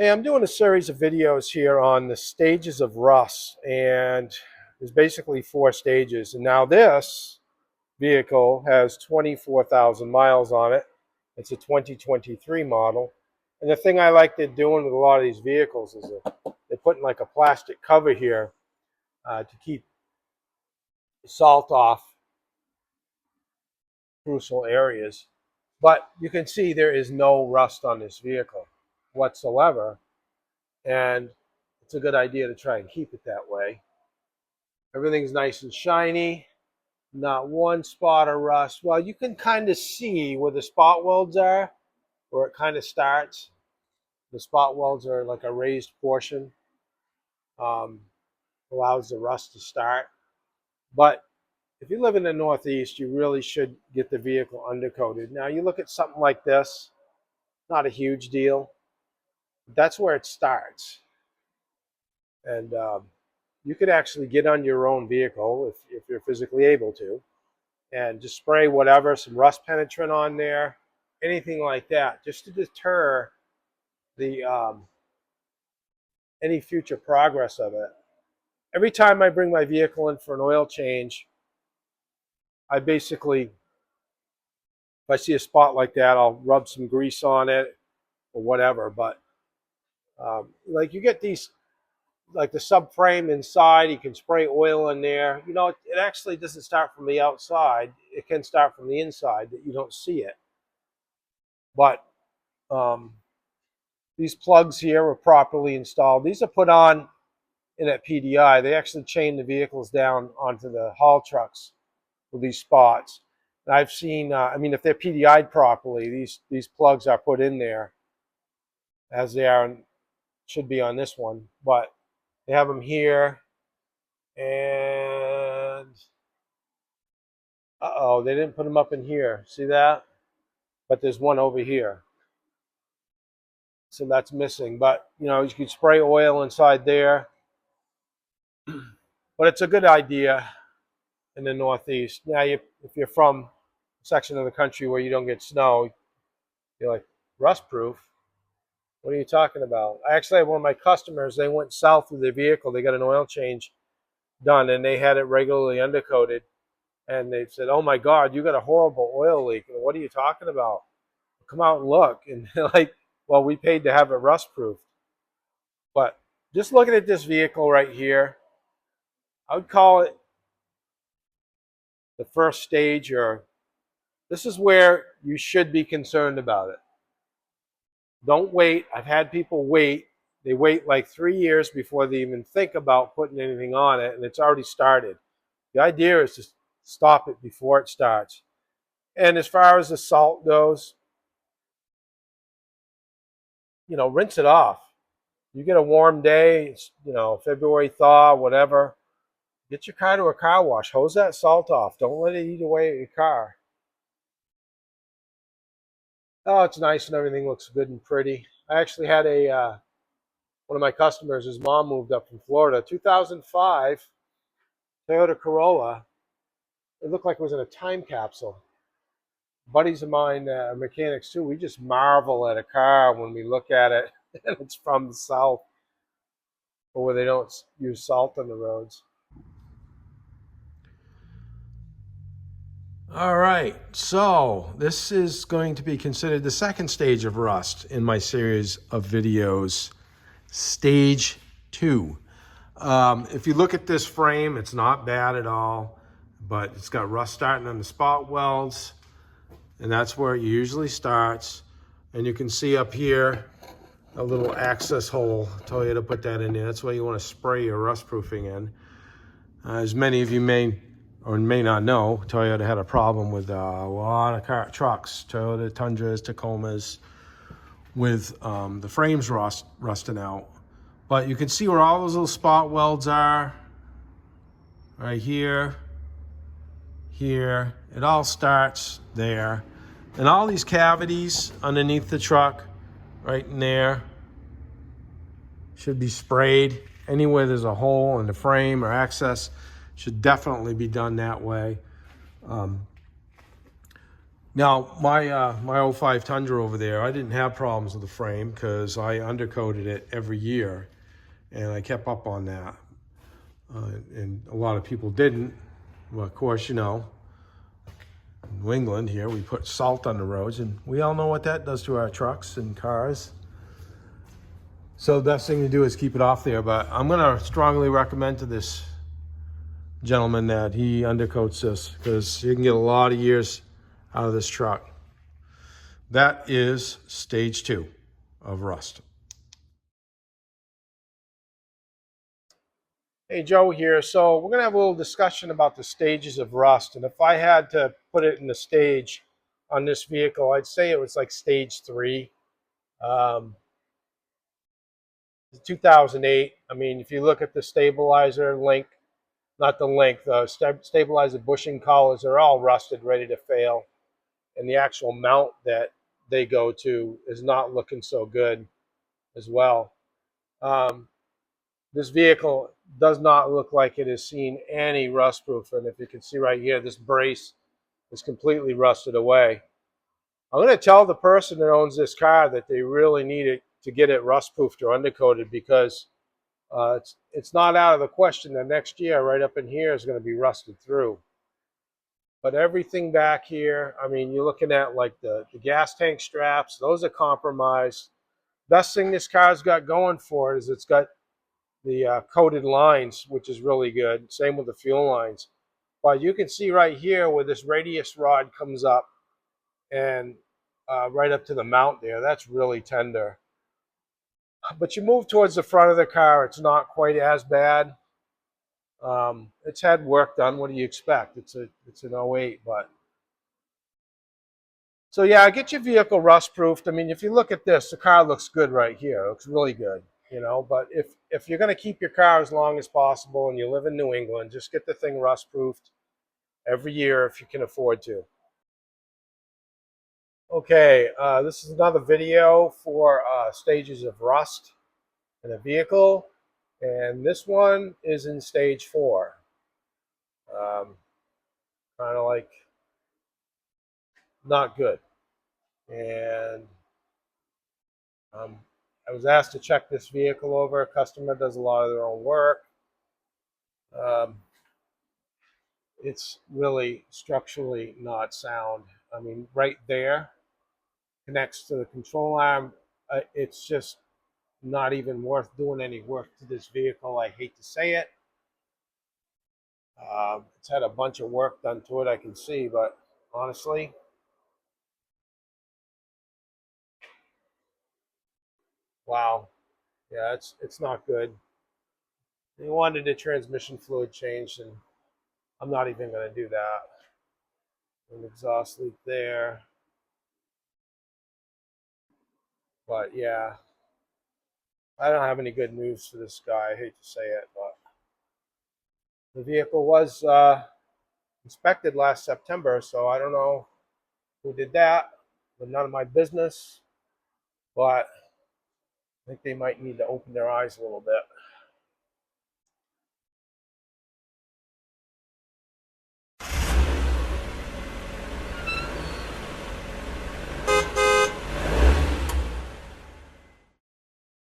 Hey, I'm doing a series of videos here on the stages of rust, and there's basically four stages. And now this vehicle has 24,000 miles on it. It's a 2023 model. And the thing I like they're doing with a lot of these vehicles is they're putting like a plastic cover here to keep salt off crucial areas. But you can see there is no rust on this vehicle whatsoever. And it's a good idea to try and keep it that way. Everything's nice and shiny, not one spot of rust. Well, you can kind of see where the spot welds are, where it kind of starts. The spot welds are like a raised portion, um, allows the rust to start. But if you live in the Northeast, you really should get the vehicle undercoated. Now, you look at something like this, not a huge deal. That's where it starts. And you could actually get on your own vehicle if you're physically able to, and just spray whatever, some rust penetrant on there, anything like that, just to deter the any future progress of it. Every time I bring my vehicle in for an oil change, I basically, if I see a spot like that, I'll rub some grease on it or whatever. But like you get these, like the subframe inside, you can spray oil in there. You know, it actually doesn't start from the outside. It can start from the inside that you don't see it. But these plugs here were properly installed. These are put on in at PDI. They actually chain the vehicles down onto the haul trucks with these spots. And I've seen, I mean, if they're PDI'd properly, these plugs are put in there as they are, and should be on this one. But they have them here, and uh-oh, they didn't put them up in here. See that? But there's one over here. So that's missing. But, you know, you could spray oil inside there. But it's a good idea in the Northeast. Now, if you're from a section of the country where you don't get snow, you're like, rust proof? What are you talking about? I actually had one of my customers, they went south with their vehicle. They got an oil change done, and they had it regularly undercoated. And they said, oh my God, you got a horrible oil leak. And what are you talking about? Come out and look. And they're like, well, we paid to have it rust proof. But just looking at this vehicle right here, I would call it the first stage, or this is where you should be concerned about it. Don't wait. I've had people wait. They wait like 3 years before they even think about putting anything on it, and it's already started. The idea is to stop it before it starts. And as far as the salt goes, you know, rinse it off. You get a warm day, it's, you know, February thaw, whatever. Get your car to a car wash. Hose that salt off. Don't let it eat away at your car. Oh, it's nice and everything looks good and pretty. I actually had one of my customers, his mom moved up from Florida, 2005 Toyota Corolla. It looked like it was in a time capsule. Buddies of mine, mechanics too, we just marvel at a car when we look at it, and it's from the South, or where they don't use salt on the roads. All right, so this is going to be considered the second stage of rust in my series of videos, stage 2. If you look at this frame, it's not bad at all, but it's got rust starting on the spot welds, and that's where it usually starts. And you can see up here a little access hole. Toyota put that in there. That's where you want to spray your rust proofing in. As many of you may or may not know, Toyota had a problem with a lot of trucks, Toyota Tundras, Tacomas, with the frames rusting out. But you can see where all those little spot welds are, right here, here. It all starts there. And all these cavities underneath the truck, right in there, should be sprayed. Anywhere there's a hole in the frame or access, should definitely be done that way. Now, my '05 Tundra over there, I didn't have problems with the frame because I undercoated it every year, and I kept up on that. And a lot of people didn't. Well, of course, you know, in New England here, we put salt on the roads, and we all know what that does to our trucks and cars. So the best thing to do is keep it off there. But I'm going to strongly recommend to this gentleman that he undercoats this because you can get a lot of years out of this truck. That is stage 2 of rust. Hey, Joe here. So we're going to have a little discussion about the stages of rust. And if I had to put it in the stage on this vehicle, I'd say it was like stage 3. 2008. I mean, if you look at the stabilizer link, not the link, the stabilizer bushing collars are all rusted, ready to fail. And the actual mount that they go to is not looking so good as well. This vehicle does not look like it has seen any rust proof. And if you can see right here, this brace is completely rusted away. I'm going to tell the person that owns this car that they really need it to get it rust proofed or undercoated, because it's not out of the question that next year right up in here is going to be rusted through. But everything back here, I mean, you're looking at like the gas tank straps, those are compromised. Best thing this car's got going for it is it's got the coated lines, which is really good. Same with the fuel lines. But you can see right here where this radius rod comes up and right up to the mount there, that's really tender. But you move towards the front of the car, it's not quite as bad. It's had work done. What do you expect? It's an '08, but so yeah, get your vehicle rust proofed. I mean, if you look at this, the car looks good right here. It looks really good, you know. But if you're going to keep your car as long as possible and you live in New England, just get the thing rust proofed every year if you can afford to. Okay, this is another video for stages of rust in a vehicle, and this one is in stage 4. Kind of like not good. And I was asked to check this vehicle over. A customer does a lot of their own work. It's really structurally not sound. I mean, right there connects to the control arm. It's just not even worth doing any work to this vehicle. I hate to say it. It's had a bunch of work done to it, I can see, but honestly, wow, yeah, it's not good. They wanted the transmission fluid changed, and I'm not even going to do that. An exhaust leak there, but yeah, I don't have any good news for this guy. I hate to say it, but the vehicle was inspected last September, so I don't know who did that, but none of my business. But I think they might need to open their eyes a little bit.